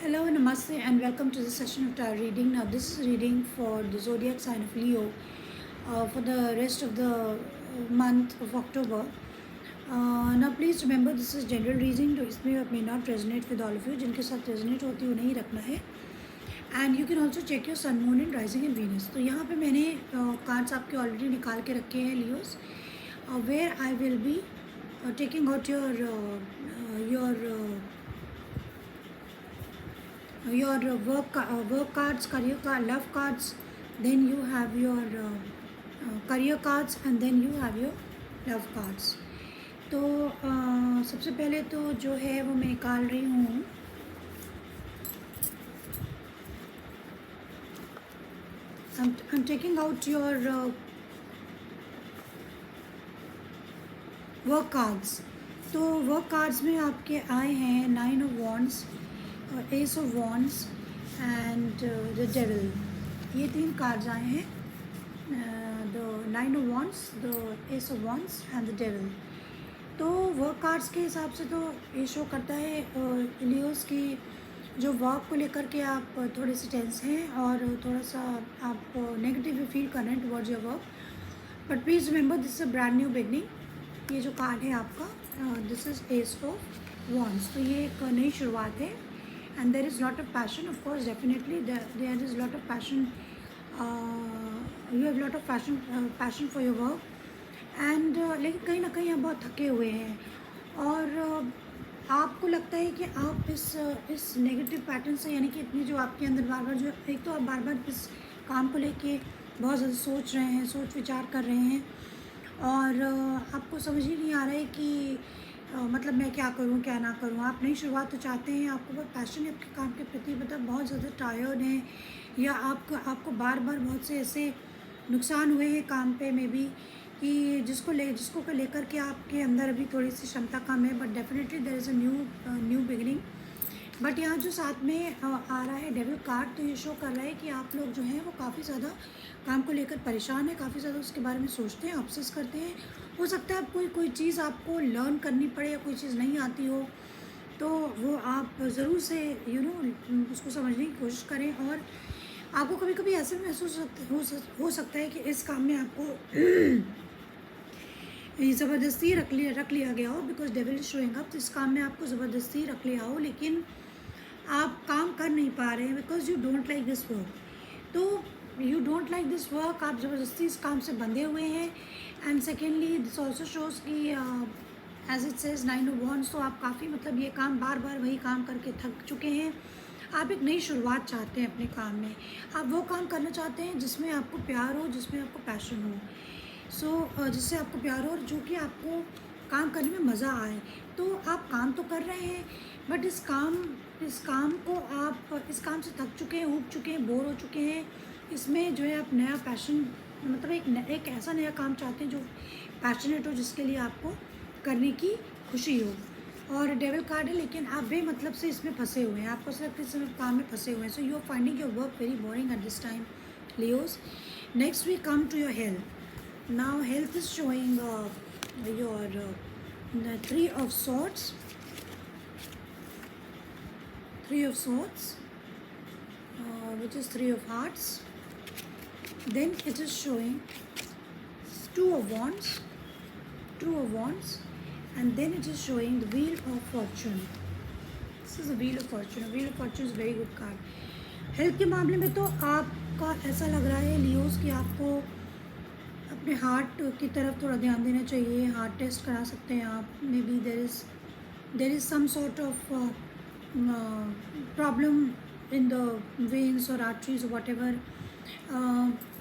Hello, Namaste, and welcome to the session of tarot reading. Now, this is reading for the zodiac sign of Leo for the rest of the month of October. Now, please remember this is general reading, तो इसमें may not resonate with all of you. जिनके साथ resonate होती है उन्हें ही रखना है. And you can also check your sun, moon, and rising in Venus. तो यहाँ पे मैंने cards आपके already निकाल के रखे हैं Leos, where I will be taking out your work cards, career card, love cards, then you have your career cards, and then you have your love cards. तो सबसे पहले तो जो है वो मैं निकाल रही हूँ I'm taking out your work cards. तो वर्क कार्ड्स में आपके आए हैं 9 of Wands, Ace of Wands and the Devil. ये 3 कार्ड्स आए हैं, the 9 of Wands, the Ace of Wands and the Devil. तो वर्क कार्ड्स के हिसाब से तो ये शो करता है लियोस की जो वर्क को लेकर के आप थोड़े से टेंस हैं और थोड़ा सा आप नेगेटिव फील कर रहे हैं towards your work. But please remember this is a brand new beginning. ये जो कार्ड है आपका this is ace of wands. तो ये एक नई शुरुआत है and there is lot of passion. Of course definitely there is lot of passion. You have lot of passion for your work and लेकिन कहीं ना कहीं आप बहुत थके हुए हैं और आपको लगता है कि आप इस नेगेटिव पैटर्न से, यानी कि इतनी जो आपके अंदर बार बार जो एक तो आप बार बार इस काम को लेके बहुत ज़्यादा सोच रहे हैं, सोच विचार कर रहे हैं और आपको समझ ही नहीं आ रहा है कि मतलब मैं क्या करूं क्या ना करूं. आप नई शुरुआत तो चाहते हैं, आपको बहुत पैशन है आपके काम के प्रति, मतलब बहुत ज़्यादा टायर्ड हैं या आपको बार बार बहुत से ऐसे नुकसान हुए हैं काम पे में भी कि जिसको लेकर के आपके अंदर अभी थोड़ी सी क्षमता कम है. But definitely there is a new beginning. But यहाँ जो साथ में आ रहा है डेविल कार्ड, तो ये शो कर रहा है कि आप लोग जो हैं वो काफ़ी ज़्यादा काम को लेकर परेशान है, काफ़ी ज़्यादा उसके बारे में सोचते हैं, ऑब्सेस करते हैं. हो सकता है कोई चीज़ आपको लर्न करनी पड़े या कोई चीज़ नहीं आती हो, तो वो आप ज़रूर से उसको समझने की कोशिश करें. और आपको कभी कभी ऐसे भी महसूस हो सकता है कि इस काम में आपको ज़बरदस्ती रख लिया गया हो, because devil is showing up. तो इस काम में आपको ज़बरदस्ती रख लिया हो लेकिन आप काम कर नहीं पा रहे हैं because you don't like this work. तो you don't like this work, आप ज़बरदस्ती इस काम से बंधे हुए हैं. And secondly this also shows कि as it says 9 of Wands, तो आप काफ़ी मतलब ये काम बार बार वही काम करके थक चुके हैं. आप एक नई शुरुआत चाहते हैं अपने काम में. आप वो काम करना चाहते हैं जिसमें आपको प्यार हो, जिसमें आपको पैशन हो. जिससे आपको प्यार हो और जो कि आपको काम करने में मज़ा आए. तो आप काम तो कर रहे हैं बट इस काम को आप इस काम से थक चुके हैं, ऊब चुके हैं, बोर हो चुके हैं. इसमें जो है आप नया पैशन, मतलब एक ऐसा नया काम चाहते हैं जो पैशनेट हो, जिसके लिए आपको करने की खुशी हो. और डेविल कार्ड है लेकिन आप बेमतलब से इसमें फंसे हुए हैं, आपको सिर्फ इस काम में फंसे हुए हैं. So you are finding your work very boring at this time Leos. Next we come to your health. Now health is showing your the Three of Swords, which is Three of Hearts. Then it is showing Two of Wands, and then it is showing the Wheel of Fortune. This is the Wheel of Fortune. The Wheel of Fortune is a very good card. Health के मामले में तो आपका ऐसा लग रहा है Leos कि आपको अपने हार्ट की तरफ थोड़ा ध्यान देना चाहिए. हार्ट टेस्ट करा सकते हैं आप. Maybe there is some sort of problem in the veins और आर्टरीज वॉट एवर.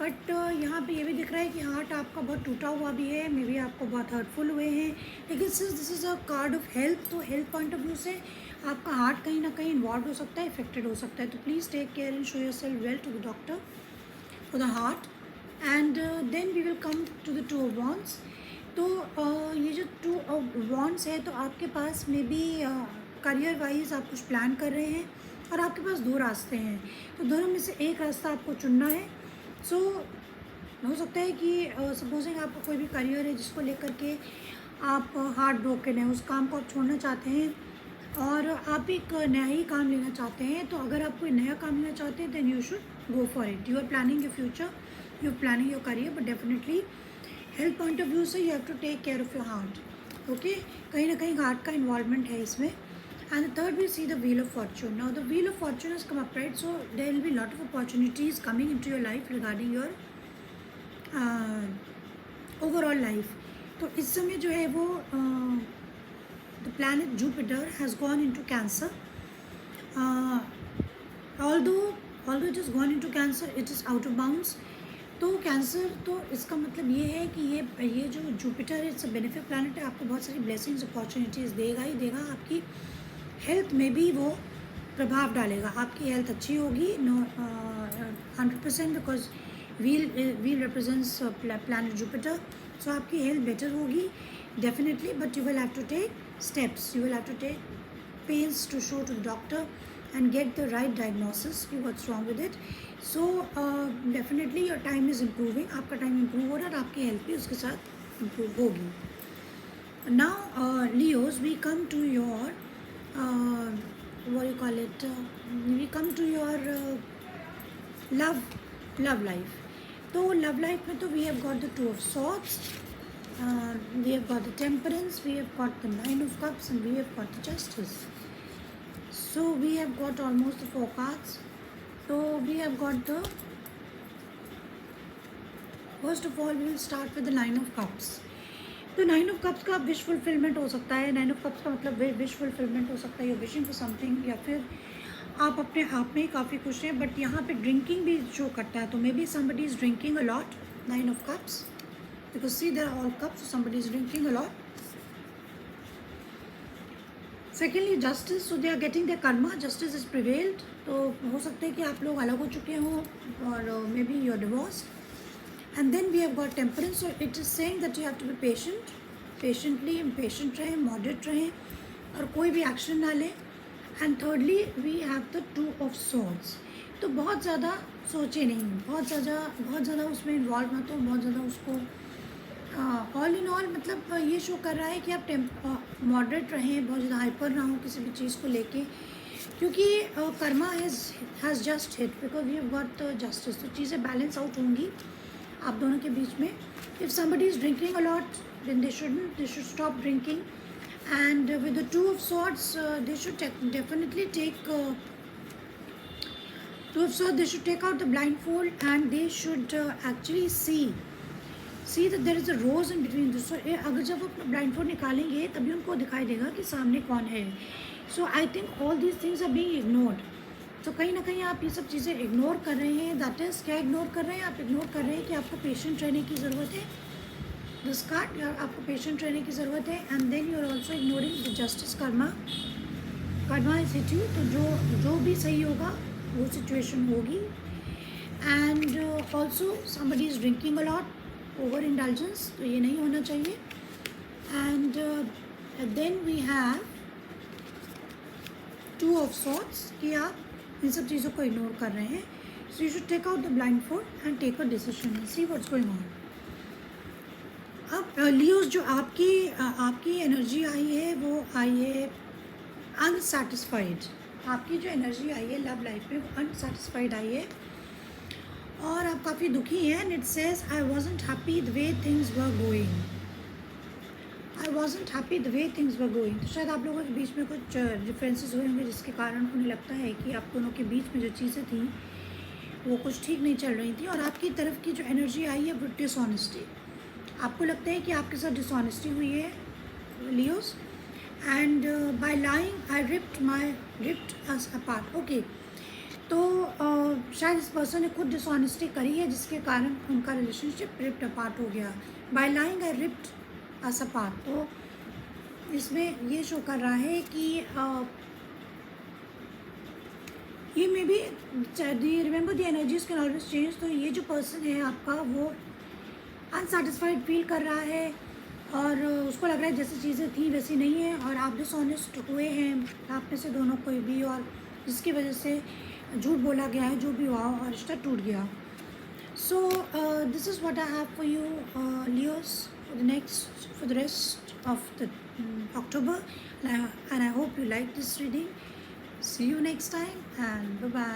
बट यहाँ पे ये भी दिख रहा है कि हार्ट आपका बहुत टूटा हुआ भी है. मे बी आपको बहुत हर्टफुल हुए हैं. लेकिन this is a card of health, तो हेल्थ पॉइंट ऑफ व्यू से आपका हार्ट कहीं ना कहीं इन्वॉल्व हो सकता है, इफेक्टेड हो सकता है. तो please take care and show yourself well to the doctor for the heart. And then we will come to the Two of Wands. तो ये जो Two of Wands है, तो आपके पास में भी करियर वाइज आप कुछ प्लान कर रहे हैं और आपके पास 2 रास्ते हैं. तो दोनों में से एक रास्ता आपको चुनना है. सो हो सकता है कि सपोजिंग आपका कोई भी करियर है जिसको लेकर के आप हार्ट ब्रोकन है, उस काम को आप छोड़ना चाहते हैं, और आप एक नया ही काम लेना चाहते हैं, तो अगर आप कोई नया काम लेना चाहते हैं then you should go for it. You are planning your future, you are planning your career, but definitely health point of view से you have to take care of your heart. Okay, कहीं ना कहीं heart का involvement है इसमें. And the third we see the wheel of fortune. Now the wheel of fortune has come up, right? So there will be lot of opportunities coming into your life regarding your overall life. तो इस समय जो है वो the planet Jupiter has gone into cancer. although it has gone into cancer, it is out of bounds. तो cancer, तो इसका मतलब ये है कि ये जो जुपिटर है इट्स अ बेनिफिट प्लैनेट है, आपको बहुत सारी ब्लेसिंग्स अपॉर्चुनिटीज़ देगा ही देगा. आपकी हेल्थ में भी वो प्रभाव डालेगा. आपकी हेल्थ अच्छी होगी, no 100%, because wheel represents planet Jupiter. So आपकी हेल्थ बेटर होगी definitely, but you will have to take steps, you will have to take pains to show to the doctor and get the right diagnosis कि what's wrong with it. So definitely your time is improving, आपका time improve हो रहा है और आपकी health भी उसके साथ improve होगी. Now Leos, we come to your what do you call it, we come to your love life. तो love life में तो we have got the Two of Swords, we have got the Temperance, we have got the Nine of Cups, and we have got the Justice. So we have got almost the 4 cards. So we have got the, first of all we will start with the Nine of Cups. तो Nine of Cups का wish fulfilment हो सकता है. Nine of Cups का मतलब wish fulfilment हो सकता है, यू विशिंग फॉर समथिंग, या फिर आप अपने आप में ही काफ़ी खुश हैं. बट यहाँ पे ड्रिंकिंग भी शो करता है, तो may be somebody is drinking a lot. Nine of Cups, because see there are all cups, so somebody is drinking a lot. Secondly, justice, so they are getting their karma, justice is prevailed. तो हो सकता है कि आप लोग अलग हो चुके हों, और maybe you are divorced. And then we have got temperance, so it is saying that you have to be patient, patiently patient रहें, मॉडरेट रहें, और कोई भी एक्शन ना लें. And thirdly we have the two of swords. तो बहुत ज़्यादा सोचे नहीं, बहुत ज़्यादा उसमें इन्वॉल्व मत हो, बहुत ज़्यादा उसको ऑल इन ऑल मतलब ये शो कर रहा है कि आप मॉडरेट रहें, बहुत ज़्यादा हाइपर ना हो किसी भी चीज़ को लेके, क्योंकि karma has just hit, because we have got justice. तो चीज़ें बैलेंस आउट होंगी आप दोनों के बीच में. If somebody is drinking a lot then they should stop drinking. And with the two of swords they should definitely take two of swords, they should take out the blindfold and they should actually see that there is a rose in between this. So अगर जब वो blindfold निकालेंगे तभी उनको दिखाई देगा कि सामने कौन है. So I think all these things are being ignored. तो कहीं ना कहीं आप ये सब चीज़ें इग्नोर कर रहे हैं. दैट इज़ क्या इग्नोर कर रहे हैं? आप इग्नोर कर रहे हैं कि आपको पेशेंट रहने की ज़रूरत है. दिस कार्ड, आपको पेशेंट रहने की ज़रूरत है. And then you are also ignoring the justice. Karma is hit you. तो जो भी सही होगा वो सिचुएशन होगी. And also somebody is drinking a lot, over indulgence, तो ये नहीं होना चाहिए. And then we have two of swords कि आप इन सब चीज़ों को इग्नोर कर रहे हैं. So you should take out the blindfold and take a decision and see what's going on. अब लियोस, जो आपकी एनर्जी आई है वो आई है अनसेटिस्फाइड. आपकी जो एनर्जी आई है लव लाइफ में वो अनसेटिस्फाइड आई है और आप काफ़ी दुखी हैं. And it says I wasn't happy the way things were going. I wasn't happy the way things were going. तो शायद आप लोगों के बीच में कुछ डिफरेंसेस हुए होंगे जिसके कारण उन्हें लगता है कि आप दोनों के बीच में जो चीज़ें थी वो कुछ ठीक नहीं चल रही थी. और आपकी तरफ की जो एनर्जी आई है वो डिसऑनेस्टी. आपको लगता है कि आपके साथ डिसऑनेस्टी हुई है Leos. And bye lying I ripped us apart. Okay, तो शायद इस पर्सन ने खुद डिसऑनेस्टी करी है जिसके कारण उनका रिलेशनशिप रिप्ड अपार्ट हो गया. बाय लाइंग आई रिप्ड अस अपार्ट. तो इसमें ये शो कर रहा है कि ये may be remember the energies can always change. तो ये जो पर्सन है आपका वो अनसेटिस्फाइड फील कर रहा है और उसको लग रहा है जैसी चीज़ें थी वैसी नहीं है और आप डिसऑनेस्ट हुए हैं आप में से दोनों कोई भी, और जिसकी वजह से झूठ बोला गया है, जो भी हुआ और रिश्ता टूट गया. So this is what I have for you Leos for the rest of the October, and I hope you like this reading. See you next time, and bye bye.